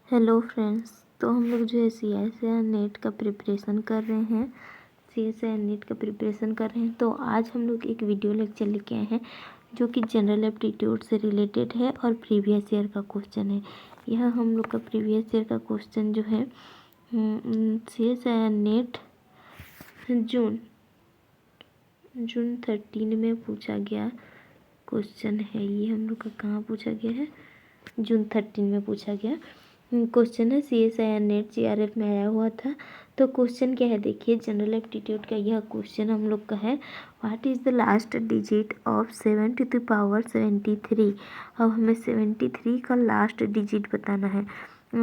Hello friends. तो हम लोग जो है CSIR नेट का प्रिपरेशन कर रहे हैं। तो आज हम लोग एक वीडियो लेक्चर लेके आए हैं जो कि जनरल एप्टीट्यूड से रिलेटेड है और प्रीवियस ईयर का क्वेश्चन है। यह हम लोग का प्रीवियस ईयर का क्वेश्चन जो है CSIR नेट जून 13 में पूछा गया क्वेश्चन है। ये हम लोग का कहाँ पूछा गया है? जून 13 में पूछा गया क्वेश्चन है। CSIR नेट GRF में आया हुआ था। तो क्वेश्चन क्या है देखिए, जनरल एप्टीट्यूड का यह क्वेश्चन हम लोग का है। What is the last digit of 7 to the power 73। अब हमें 73 का लास्ट डिजिट बताना है।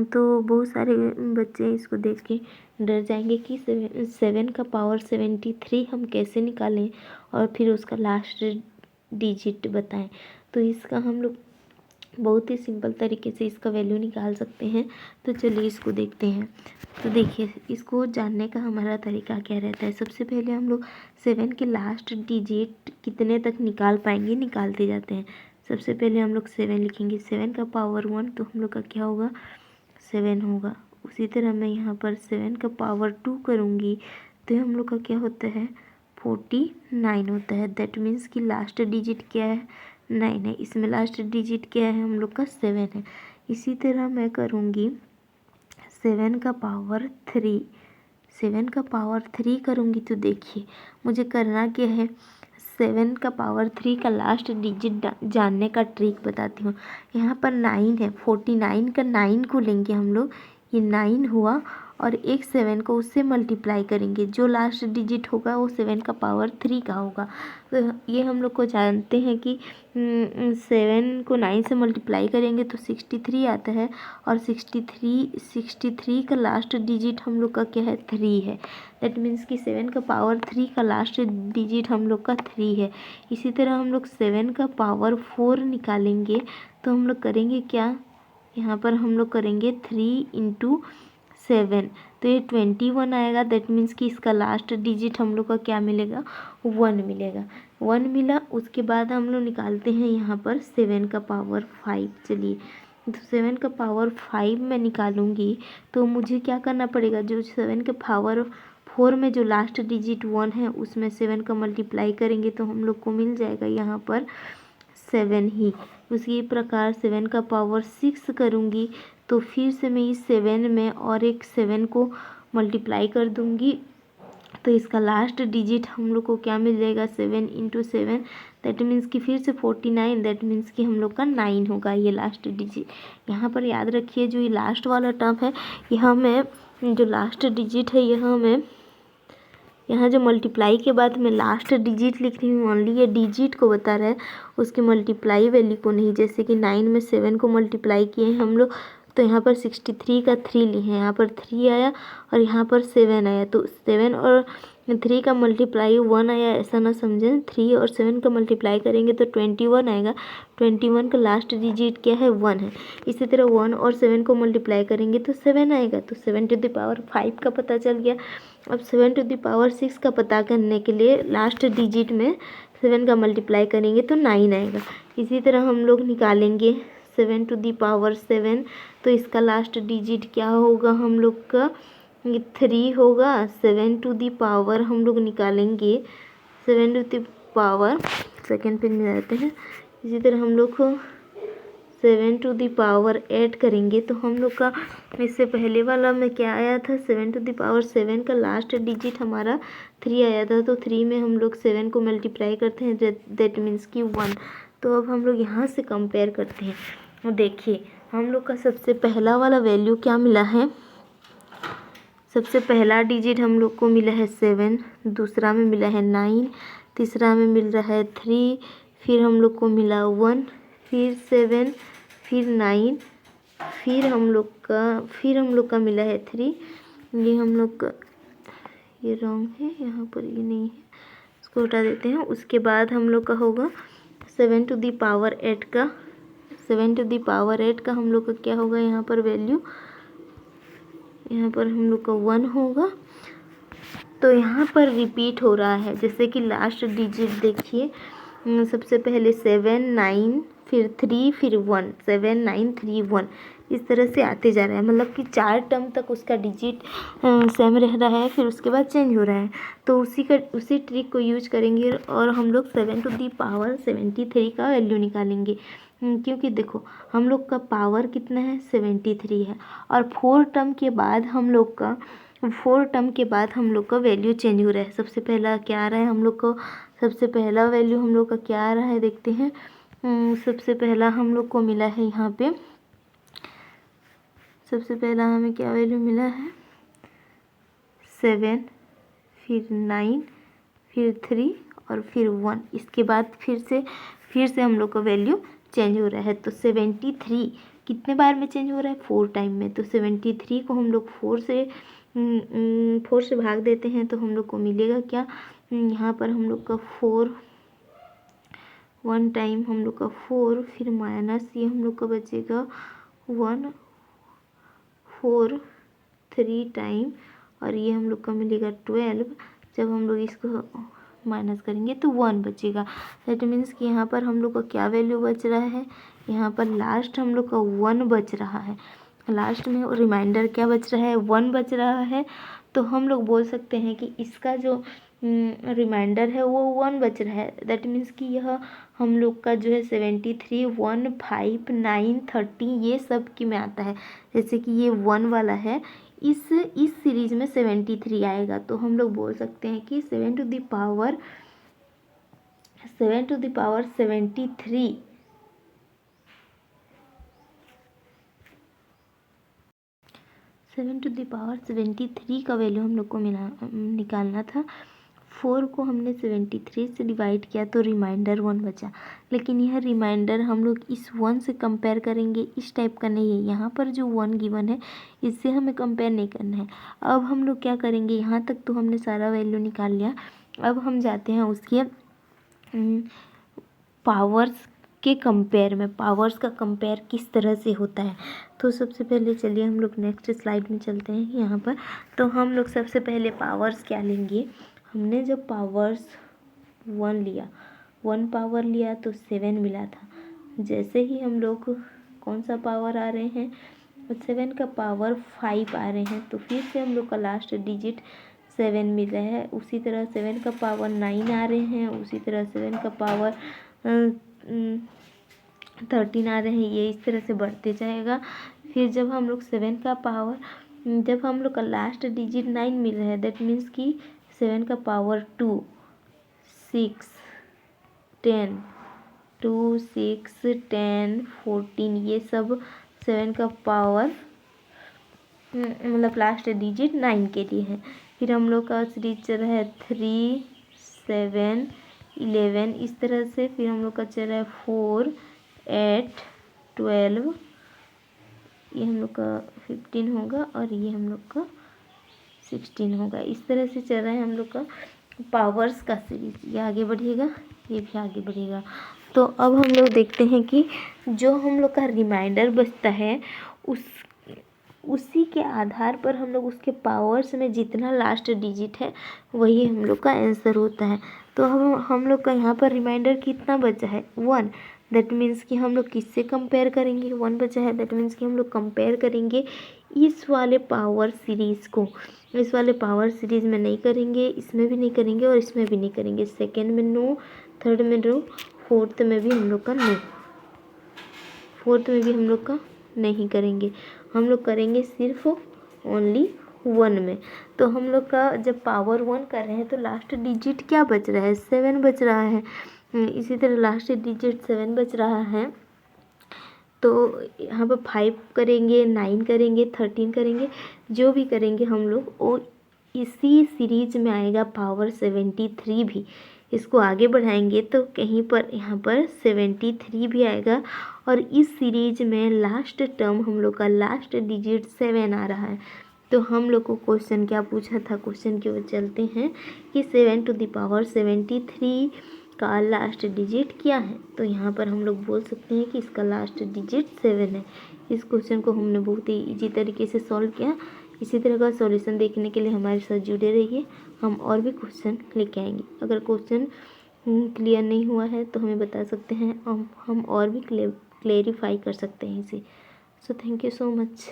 तो बहुत सारे बच्चे इसको देख के डर जाएंगे कि 7 का पावर 73 हम कैसे निकालें और फिर उसका लास्ट डिजिट बताएं। तो इसका हम लोग बहुत ही सिंपल तरीके से इसका वैल्यू निकाल सकते हैं। तो चलिए इसको देखते हैं। तो देखिए, इसको जानने का हमारा तरीका क्या रहता है। सबसे पहले हम लोग 7 के लास्ट डिजिट कितने तक निकाल पाएंगे निकालते जाते हैं। सबसे पहले हम लोग 7 लिखेंगे। 7 का पावर 1 तो हम लोग का क्या होगा? 7 होगा। उसी तरह मैं यहाँ पर 7 का पावर 2 करूँगी तो हम लोग का क्या होता है? 49 होता है। दैट मीन्स कि लास्ट डिजिट क्या है? 9 है। इसमें लास्ट डिजिट क्या है? हम लोग का 7 है। इसी तरह मैं करूँगी 7 का पावर 3। 7 का पावर 3 करूँगी तो देखिए मुझे करना क्या है। 7 का पावर 3 का लास्ट डिजिट जानने का ट्रिक बताती हूँ। यहाँ पर 9 है। 49 का 9 को लेंगे हम लोग, ये 9 हुआ और एक 7 को उससे मल्टीप्लाई करेंगे। जो लास्ट डिजिट होगा वो 7 का पावर 3 का होगा। तो ये हम लोग को जानते हैं कि 7 को 9 से मल्टीप्लाई करेंगे तो 63 आता है और 63 का लास्ट डिजिट हम लोग का क्या है? 3 है। दैट मीन्स कि 7 का पावर 3 का लास्ट डिजिट हम लोग का 3 है। इसी तरह हम लोग 7 का पावर 4 निकालेंगे तो हम लोग करेंगे क्या? यहाँ पर हम लोग करेंगे 3 × 7 तो ये 21 आएगा। दैट मीन्स कि इसका लास्ट डिजिट हम लोग का क्या मिलेगा? 1 मिलेगा। 1 मिला। उसके बाद हम लोग निकालते हैं यहाँ पर 7 का पावर 5। चलिए, तो 7 का पावर 5 मैं निकालूंगी तो मुझे क्या करना पड़ेगा? जो 7 के पावर 4 में जो लास्ट डिजिट 1 है उसमें 7 का मल्टीप्लाई करेंगे तो हम लोग को मिल जाएगा यहाँ पर 7 ही। उसी प्रकार 7 का पावर 6 करूँगी तो फिर से मैं इस 7 में और एक 7 को मल्टीप्लाई कर दूँगी तो इसका लास्ट डिजिट हम लोग को क्या मिल जाएगा? 7 × 7 दैट मीन्स कि फिर से 49। दैट मीन्स कि हम लोग का 9 होगा ये लास्ट डिजिट। यहाँ पर याद रखिए जो ये लास्ट वाला टर्म है, यहाँ में जो लास्ट डिजिट है यहाँ जो मल्टीप्लाई के बाद मैं लास्ट डिजिट लिख रही हूँ, ओनली ये डिजिट को बता रहा है, उसके मल्टीप्लाई वैल्यू को नहीं। जैसे कि 9 में 7 को मल्टीप्लाई किए हैं हम लोग तो यहाँ पर 63 का 3 लिए हैं। यहाँ पर 3 आया और यहाँ पर 7 आया तो 7 और 3 का मल्टीप्लाई 1 आया, ऐसा ना समझें। 3 और 7 का मल्टीप्लाई करेंगे तो 21 आएगा। 21 का लास्ट डिजिट क्या है? 1 है। इसी तरह 1 और 7 को मल्टीप्लाई करेंगे तो 7 आएगा। तो 7 to the power 5 का पता चल गया। अब 7 to the power 6 का पता करने के लिए लास्ट डिजिट में 7 का मल्टीप्लाई करेंगे तो 9 आएगा। इसी तरह हम लोग निकालेंगे 7 to the power 7 तो इसका लास्ट डिजिट क्या होगा? हम लोग का 3 होगा। 7 to the power हम लोग निकालेंगे 7 to the power, second page में जाते हैं। इसी तरह हम लोग को 7 to the power 8 करेंगे तो हम लोग का इससे पहले वाला में क्या आया था? 7 to the power 7 का लास्ट डिजिट हमारा 3 आया था। तो 3 में हम लोग 7 को मल्टीप्लाई करते हैं, दैट मीन्स कि 1। तो अब हम लोग यहाँ से कंपेयर करते हैं। तो देखिए हम लोग का सबसे पहला वाला वैल्यू क्या मिला है? सबसे पहला डिजिट हम लोग को मिला है 7, दूसरा में मिला है 9, तीसरा में मिल रहा है 3, फिर हम लोग को मिला 1, फिर 7, फिर 9, फिर हम लोग का मिला है 3। ये हम लोग का ये रॉन्ग है, यहाँ पर ये नहीं है, इसको हटा देते हैं। उसके बाद हम लोग का होगा 7 to the power 8 का। 7 to the power 8 का हम लोग का क्या होगा? यहाँ पर वैल्यू, यहाँ पर हम लोग का 1 होगा। तो यहाँ पर रिपीट हो रहा है। जैसे कि लास्ट डिजिट देखिए, सबसे पहले 7, 9, फिर 3 फिर 1, 7 9 3 1 इस तरह से आते जा रहा है, मतलब कि 4 टर्म तक उसका डिजिट सेम रह रहा है, फिर उसके बाद चेंज हो रहा है। तो उसी ट्रिक को यूज करेंगे और हम लोग 7 टू दी पावर 73 का वैल्यू निकालेंगे। क्योंकि देखो हम लोग का पावर कितना है 73 है, और 4 टर्म के बाद हम लोग का वैल्यू चेंज हो रहा है। सबसे पहला क्या आ रहा है हम लोग को, सबसे पहला वैल्यू हम लोग का क्या आ रहा है देखते हैं। सबसे पहला हम लोग को मिला है यहाँ पे, सबसे पहला हमें क्या वैल्यू मिला है 7, फिर 9, फिर 3 और फिर 1। इसके बाद फिर से हम लोग का वैल्यू चेंज हो रहा है। तो 73 कितने बार में चेंज हो रहा है 4 टाइम में। तो 73 को हम लोग 4 से भाग देते हैं तो हम लोग को मिलेगा क्या, यहाँ पर हम लोग का 4 1 टाइम हम लोग का 4, फिर माइनस ये हम लोग का बचेगा 1 4 3 टाइम, और ये हम लोग का मिलेगा 12। जब हम लोग इसको माइनस करेंगे तो 1 बचेगा। दैट मीन्स कि यहाँ पर हम लोग का क्या वैल्यू बच रहा है, यहाँ पर लास्ट हम लोग का 1 बच रहा है। लास्ट में रिमाइंडर क्या बच रहा है 1 बच रहा है। तो हम लोग बोल सकते हैं कि इसका जो रिमाइंडर है वो 1 बच रहा है। दैट मीन्स कि यह हम लोग का जो है 73 1 5 9 30 ये सब की में आता है। जैसे कि ये 1 वाला है, इस सीरीज में 73 आएगा। तो हम लोग बोल सकते हैं कि 7 to the power 73 7 to the power 73 का वैल्यू हम लोग को निकालना था। 4 को हमने 73 से डिवाइड किया तो रिमाइंडर 1 बचा। लेकिन यह रिमाइंडर हम लोग इस 1 से कंपेयर करेंगे, इस टाइप का नहीं है। यहाँ पर जो 1 गिवन है इससे हमें कंपेयर नहीं करना है। अब हम लोग क्या करेंगे, यहाँ तक तो हमने सारा वैल्यू निकाल लिया। अब हम जाते हैं उसके पावर्स के कंपेयर में, पावर्स का कंपेयर किस तरह से होता है। तो सबसे पहले चलिए हम लोग नेक्स्ट स्लाइड में चलते हैं। यहाँ पर तो हम लोग सबसे पहले पावर्स क्या लेंगे, हमने जब पावर्स 1 पावर लिया तो 7 मिला था। जैसे ही हम लोग कौन सा पावर आ रहे हैं 7 का पावर 5 आ रहे हैं, तो फिर से हम लोग का लास्ट डिजिट 7 मिल रहा है। उसी तरह 7 का पावर 9 आ रहे हैं, उसी तरह 7 का पावर 13 आ रहे हैं। ये इस तरह से बढ़ते जाएगा। फिर जब हम लोग 7 का पावर, जब हम लोग का लास्ट डिजिट 9 मिल रहा है, दैट मीन्स कि 7 का पावर 2 6 10 2 6 10 14 ये सब 7 का पावर मतलब लास्ट डिजिट 9 के लिए है। फिर हम लोग का सीरीज चल रहा है 3 7 11 इस तरह से। फिर हम लोग का चल रहा है 4 8 12, ये हम लोग का 15 होगा और ये हम लोग का 16 होगा। इस तरह से चल रहा है हम लोग का पावर्स का सीरीज। ये आगे बढ़ेगा, ये भी आगे बढ़ेगा। तो अब हम लोग देखते हैं कि जो हम लोग का रिमाइंडर बचता है उसी के आधार पर हम लोग उसके पावर्स में जितना लास्ट डिजिट है वही हम लोग का आंसर होता है। तो हम लोग का यहाँ पर रिमाइंडर कितना बचा है 1। दैट मीन्स कि हम लोग किससे कंपेयर करेंगे, 1 बचा है। दैट मीन्स कि हम लोग कंपेयर करेंगे इस वाले पावर सीरीज़ को। इस वाले पावर सीरीज़ में नहीं करेंगे, इसमें भी नहीं करेंगे और इसमें भी नहीं करेंगे। सेकेंड में नो, थर्ड में नो, फोर्थ में भी हम लोग का नो, फोर्थ में भी हम लोग का नहीं करेंगे। हम लोग करेंगे सिर्फ ओनली 1 में। तो हम लोग का जब पावर 1 कर रहे हैं तो लास्ट डिजिट क्या बच रहा है 7 बच रहा है। इसी तरह लास्ट डिजिट 7 बच रहा है। तो यहाँ पर 5 करेंगे, 9 करेंगे, 13 करेंगे, जो भी करेंगे हम लोग वो इसी सीरीज में आएगा पावर 73 भी। इसको आगे बढ़ाएंगे तो कहीं पर यहाँ पर 73 भी आएगा। और इस सीरीज में लास्ट टर्म हम लोग का लास्ट डिजिट 7 आ रहा है। तो हम लोग को क्वेश्चन क्या पूछा था, क्वेश्चन की ओर चलते हैं कि 7 टू द पावर 73 का लास्ट डिजिट क्या है। तो यहाँ पर हम लोग बोल सकते हैं कि इसका लास्ट डिजिट 7 है। इस क्वेश्चन को हमने बहुत ही इजी तरीके से सॉल्व किया। इसी तरह का सॉल्यूशन देखने के लिए हमारे साथ जुड़े रहिए, हम और भी क्वेश्चन लेके आएंगे। अगर क्वेश्चन क्लियर नहीं हुआ है तो हमें बता सकते हैं, हम और भी क्लेरिफाई कर सकते हैं इसे। So thank you so much.